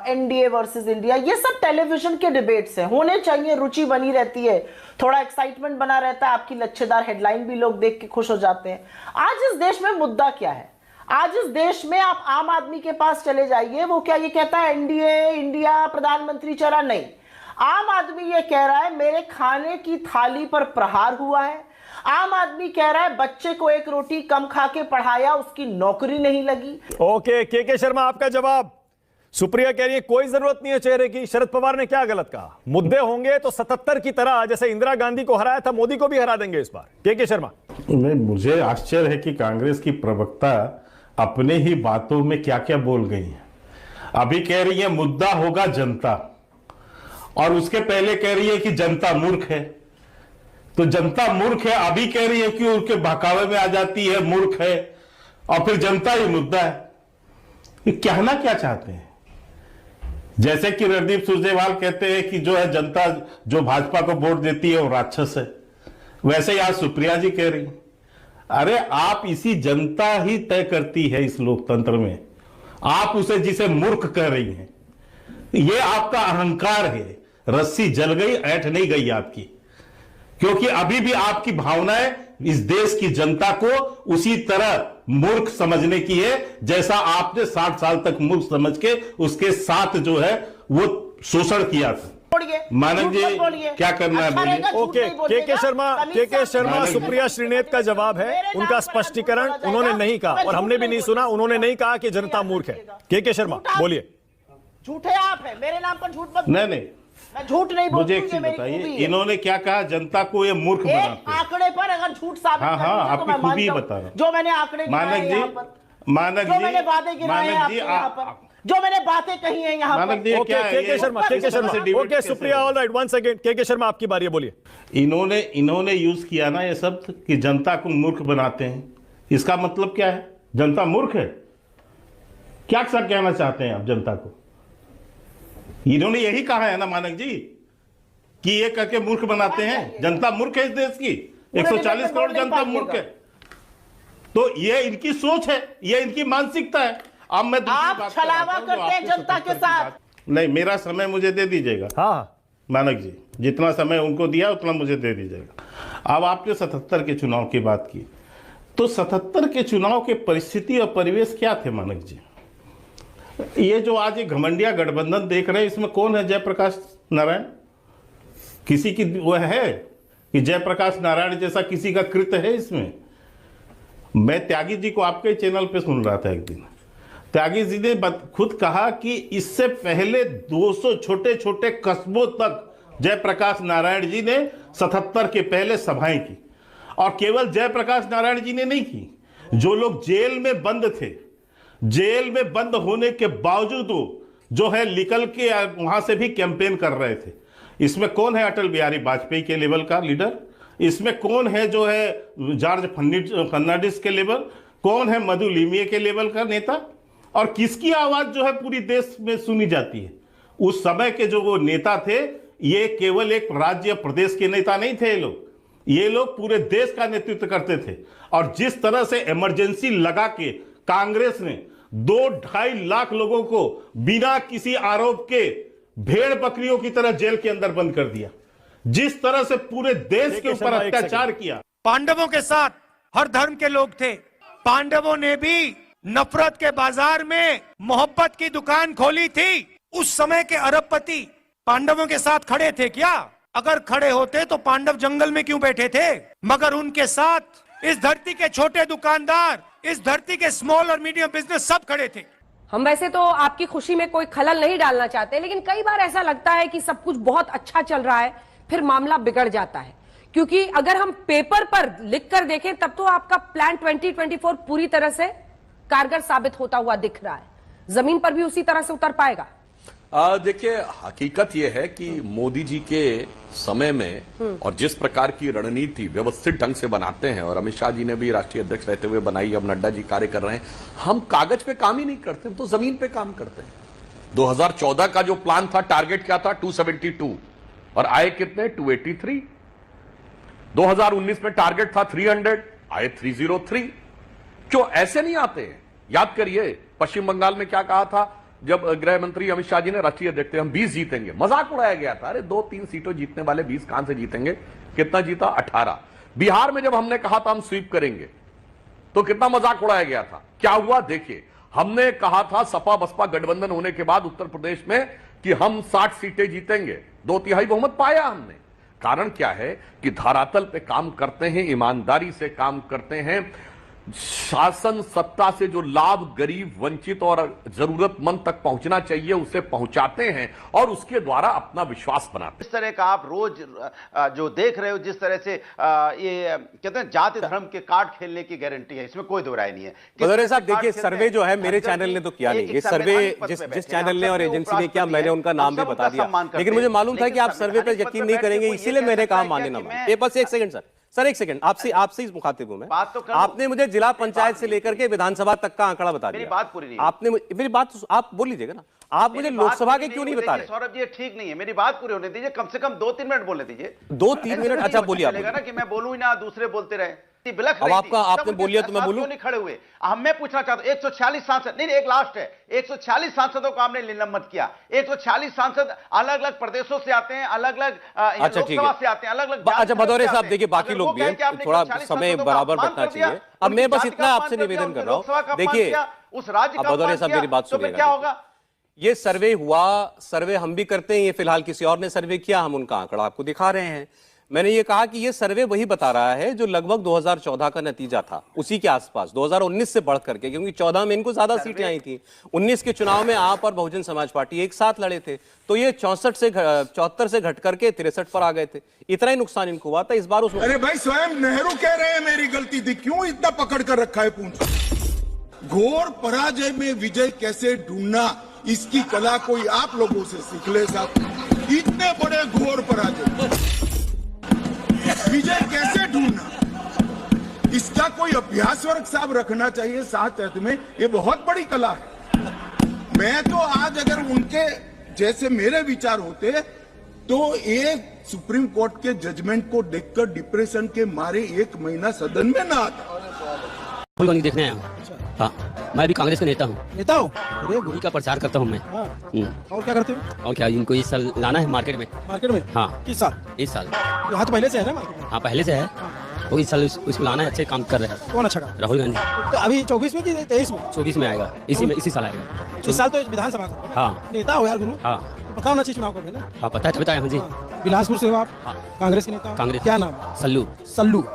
NDA versus India, ये सब television के डिबेट्स हैं, होने चाहिए, रुचि बनी रहती है, थोड़ा एक्साइटमेंट बना रहता है, आपकी लच्छेदार हेडलाइन भी लोग देख के खुश हो जाते हैं। आज इस देश में मुद्दा क्या है? आज इस देश में आप आम आदमी के पास चले जाइए, वो क्या ये कहता है एनडीए इंडिया प्रधानमंत्री चला? नहीं, आम आदमी ये कह रहा है मेरे खाने की थाली पर प्रहार हुआ है। आम आदमी कह रहा है बच्चे को एक रोटी कम खा के पढ़ाया, उसकी नौकरी नहीं लगी। ओके, के शर्मा आपका जवाब। सुप्रिया कह रही है कोई जरूरत नहीं है चेहरे की। शरद पवार ने क्या गलत कहा? मुद्दे होंगे तो 77 की तरह जैसे इंदिरा गांधी को हराया था, मोदी को भी हरा देंगे इस बार। के शर्मा। मुझे आश्चर्य है कि कांग्रेस की प्रवक्ता अपने ही बातों में क्या क्या बोल गई है। अभी कह रही है मुद्दा होगा जनता, और उसके पहले कह रही है कि जनता मूर्ख है। तो जनता मूर्ख है, अभी कह रही है कि उनके बहकावे में आ जाती है मूर्ख है, और फिर जनता ही मुद्दा है। ये कहना क्या चाहते हैं? जैसे कि रणदीप सुरजेवाला कहते हैं कि जो है जनता जो भाजपा को वोट देती है वो राक्षस है, वैसे ही आज सुप्रिया जी कह रही। अरे आप इसी जनता ही तय करती है इस लोकतंत्र में, आप उसे जिसे मूर्ख कह रही हैं, ये आपका अहंकार है। रस्सी जल गई, ऐंठ नहीं गई आपकी, क्योंकि अभी भी आपकी भावनाएं इस देश की जनता को उसी तरह मूर्ख समझने की है जैसा आपने 60 साल तक मूर्ख समझ के उसके साथ जो है वो शोषण किया था। मानक जी क्या करना है बोलिए। ओके, के शर्मा सुप्रिया श्रीनेत का जवाब है, उनका स्पष्टीकरण उन्होंने नहीं कहा और हमने भी नहीं सुना। उन्होंने नहीं कहा कि जनता मूर्ख है। के शर्मा बोलिए। झूठे आप हैं, मेरे नाम पर झूठ मत। नहीं, मैं झूठ नहीं बोलूंगी। मुझे एक चीज बताइए, इन्होंने क्या कहा? जनता को ये मूर्ख बनाते हैं। आंकड़े पर अगर झूठ साबित हाँ, तो मैं खूबी बता रहा हूं। जो मैंने आंकड़े मानक जी, जो मैंने बातें गिनाई हैं यहाँ पर, जो मैंने बातें कही हैं यहाँ पर। के Sharma okay, Supriya all right, one second. के शर्मा आपकी बारी है, बोलिए। इन्होंने यूज किया ना ये शब्द कि जनता को मूर्ख बनाते हैं। इसका मतलब क्या है? जनता मूर्ख है? क्या कहना चाहते हैं आप जनता को? इन्होंने यही कहा है ना मानक जी कि ये करके मूर्ख बनाते हैं। जनता मूर्ख है इस देश की, 140 करोड़ जनता मूर्ख है। तो ये इनकी सोच है, ये इनकी मानसिकता है। अब मैं आप छलावा करते हैं जनता के साथ। नहीं, मेरा समय मुझे दे दीजिएगा। हाँ मानक जी, जितना समय उनको दिया उतना मुझे दे दीजिएगा। अब आपने 77 के चुनाव की बात की, तो 77 के चुनाव के परिस्थिति और परिवेश क्या थे मानक जी? ये जो आज ये घमंडिया गठबंधन देख रहे हैं, इसमें कौन है जयप्रकाश नारायण? किसी की वह है कि जयप्रकाश नारायण जैसा किसी का कृत्य है इसमें? मैं त्यागी जी को आपके चैनल पे सुन रहा था एक दिन। त्यागी जी ने खुद कहा कि इससे पहले 200 छोटे छोटे कस्बों तक जयप्रकाश नारायण जी ने 77 के पहले सभाएं की। और केवल जयप्रकाश नारायण जी ने नहीं की, जो लोग जेल में बंद थे, जेल में बंद होने के बावजूद जो है निकल के वहां से भी कैंपेन कर रहे थे। इसमें कौन है अटल बिहारी वाजपेयी के लेवल का लीडर? इसमें कौन है जो है जॉर्ज फर्नांडिस के लेवल? कौन है मधु लिमिये के लेवल का नेता? और किसकी आवाज जो है पूरी देश में सुनी जाती है? उस समय के जो वो नेता थे, ये केवल एक राज्य प्रदेश के नेता नहीं थे। ये लोग पूरे देश का नेतृत्व करते थे। और जिस तरह से इमरजेंसी लगा के कांग्रेस ने 2-2.5 लाख लोगों को बिना किसी आरोप के भेड़ बकरियों की तरह जेल के अंदर बंद कर दिया, जिस तरह से पूरे देश के ऊपर अत्याचार किया। पांडवों के साथ हर धर्म के लोग थे। पांडवों ने भी नफरत के बाजार में मोहब्बत की दुकान खोली थी। उस समय के अरबपति पांडवों के साथ खड़े थे क्या? अगर खड़े होते तो पांडव जंगल में क्यों बैठे थे? मगर उनके साथ इस धरती के छोटे दुकानदार, इस धरती के स्मॉल और मीडियम बिजनेस सब खड़े थे। हम वैसे तो आपकी खुशी में कोई खलल नहीं डालना चाहते, लेकिन कई बार ऐसा लगता है कि सब कुछ बहुत अच्छा चल रहा है, फिर मामला बिगड़ जाता है। क्योंकि अगर हम पेपर पर लिख कर देखें तब तो आपका प्लान 2024 पूरी तरह से कारगर साबित होता हुआ दिख रहा है। जमीन पर भी उसी तरह से उतर पाएगा? देखिए, हकीकत यह है कि मोदी जी के समय में और जिस प्रकार की रणनीति व्यवस्थित ढंग से बनाते हैं, और अमित शाह जी ने भी राष्ट्रीय अध्यक्ष रहते हुए बनाई, अब नड्डा जी कार्य कर रहे हैं। हम कागज पे काम ही नहीं करते, तो जमीन पे काम करते हैं। 2014 का जो प्लान था, टारगेट क्या था? 272 और आए कितने? 283। 2019 में टारगेट था 300, आए 303। क्यों ऐसे नहीं आते हैं? याद करिए, पश्चिम बंगाल में क्या कहा था? जब गृह मंत्री अमित शाह जी ने राष्ट्रीय अध्यक्ष थे, हम 20 जीतेंगे, मजाक उड़ाया गया था। अरे 2-3 सीटों जीतने वाले 20 कहां से जीतेंगे? कितना जीता? 18। बिहार में जब हमने कहा था हम स्वीप करेंगे तो कितना मजाक उड़ाया गया था। क्या हुआ देखिए, हमने कहा था सपा बसपा गठबंधन होने के बाद उत्तर प्रदेश में कि हम 60 सीटें जीतेंगे, 2/3 बहुमत पाया हमने। कारण क्या है कि धरातल पे काम करते हैं, ईमानदारी से काम करते हैं, शासन सत्ता से जो लाभ गरीब वंचित और जरूरतमंद तक पहुंचना चाहिए उसे पहुंचाते हैं और उसके द्वारा अपना विश्वास बनाते हैं। इस तरह का आप रोज जो देख रहे हो, जिस तरह से ये कहते हैं जाति धर्म के कार्ड खेलने की गारंटी है, इसमें कोई दो राय नहीं है। भदौरिया साहब देखिए, सर्वे जो है मेरे चैनल ने तो किया नहीं, ये सर्वे जिस चैनल ने और एजेंसी ने किया, मैंने उनका नाम भी बता दिया, लेकिन मुझे मालूम था कि आप सर्वे पर यकीन नहीं करेंगे, इसीलिए मैंने कहा माने ना माने। ये बस एक सेकंड सर एक सेकंड, आपसे इस मुखातिब हूं मैं। आपने मुझे जिला पंचायत से लेकर के विधानसभा तक का आंकड़ा बता दिया। मेरी बात पूरी नहीं, आपने मेरी बात आप बोल लीजिएगा ना, आप मुझे लोकसभा के क्यों नहीं बता रहे? सौरभ जी ये ठीक नहीं है, मेरी बात पूरी होने दीजिए, कम से कम 2-3 मिनट बोलने दीजिए। 2-3 मिनट? अच्छा बोलिए आप। ना कि मैं बोलूं ही ना, दूसरे बोलते रहे। अब आपने बोलिया तो मैं बोलूं? नहीं खड़े हुए। मैं पूछना चाहता हूं, 146 सांसद, नहीं एक लास्ट है, 146 सांसदों को आपने निलंबित किया। 146 सांसद अलग अलग प्रदेशों से आते हैं, अलग अलग लोकसभा से आते हैं, अलग अलग। अच्छा भदौरिया साहब देखिए, बाकी लोग भी हैं, थोड़ा समय बराबर बटना चाहिए। अब मैं बस इतना आपसे निवेदन कर रहा हूं, देखिए उस राज्य का भदौरिया साहब मेरी बात सुनिएगा, क्या होगा? ये सर्वे हुआ, सर्वे हम भी करते हैं, ये फिलहाल किसी और ने सर्वे किया, हम उनका आंकड़ा आपको दिखा रहे हैं। मैंने ये कहा कि ये सर्वे वही बता रहा है जो लगभग 2014 का नतीजा था, उसी के आसपास, 2019 से बढ़ करके, क्योंकि 14 में इनको ज्यादा सीटें आई थी। 19 के चुनाव में आप और बहुजन समाज पार्टी एक साथ लड़े थे, तो ये 74 से घट करके 63 पर आ गए थे। इतना ही नुकसान इनको हुआ था इस बार। उस अरे भाई स्वयं नेहरू कह रहे हैं मेरी गलती थी, क्यों इतना पकड़ कर रखा है पूंछ? घोर पराजय में विजय कैसे ढूंढना, इसकी कला कोई आप लोगों से सीख ले साहब। इतने बड़े घोर पराजय विजय कैसे ढूंढना, इसका कोई अभ्यास वर्ग साहब रखना चाहिए साथ में, ये बहुत बड़ी कला है। मैं तो आज अगर उनके जैसे मेरे विचार होते तो एक सुप्रीम कोर्ट के जजमेंट को देखकर डिप्रेशन के मारे 1 महीना सदन में ना आता। राहुल गांधी देखने आया हूँ। हाँ, मैं भी कांग्रेस का नेता हूँ। नेता हो? उन्हीं का प्रचार करता हूँ मैं। और क्या करते हो? और क्या, इनको इस साल लाना है मार्केट में। मार्केट में? हाँ। किस साल? इस साल। यहाँ तो पहले से है ना मार्केट में? हाँ पहले से है, तो इस साल उसको लाना है, अच्छे काम कर रहे हैं। कौन अच्छा काम? राहुल गांधी। तो अभी 24 में कि 23 में? 24 में आएगा, इसी साल आएगा। इस साल तो विधानसभा का। हाँ। नेता हो यार गुरु। हाँ। पता होना चाहिए चुनाव का ना। हाँ पता है, बताया मुझे। बिलासपुर से हो आप? कांग्रेस के नेता? कांग्रेस। क्या नाम? सल्लू। सल्लू।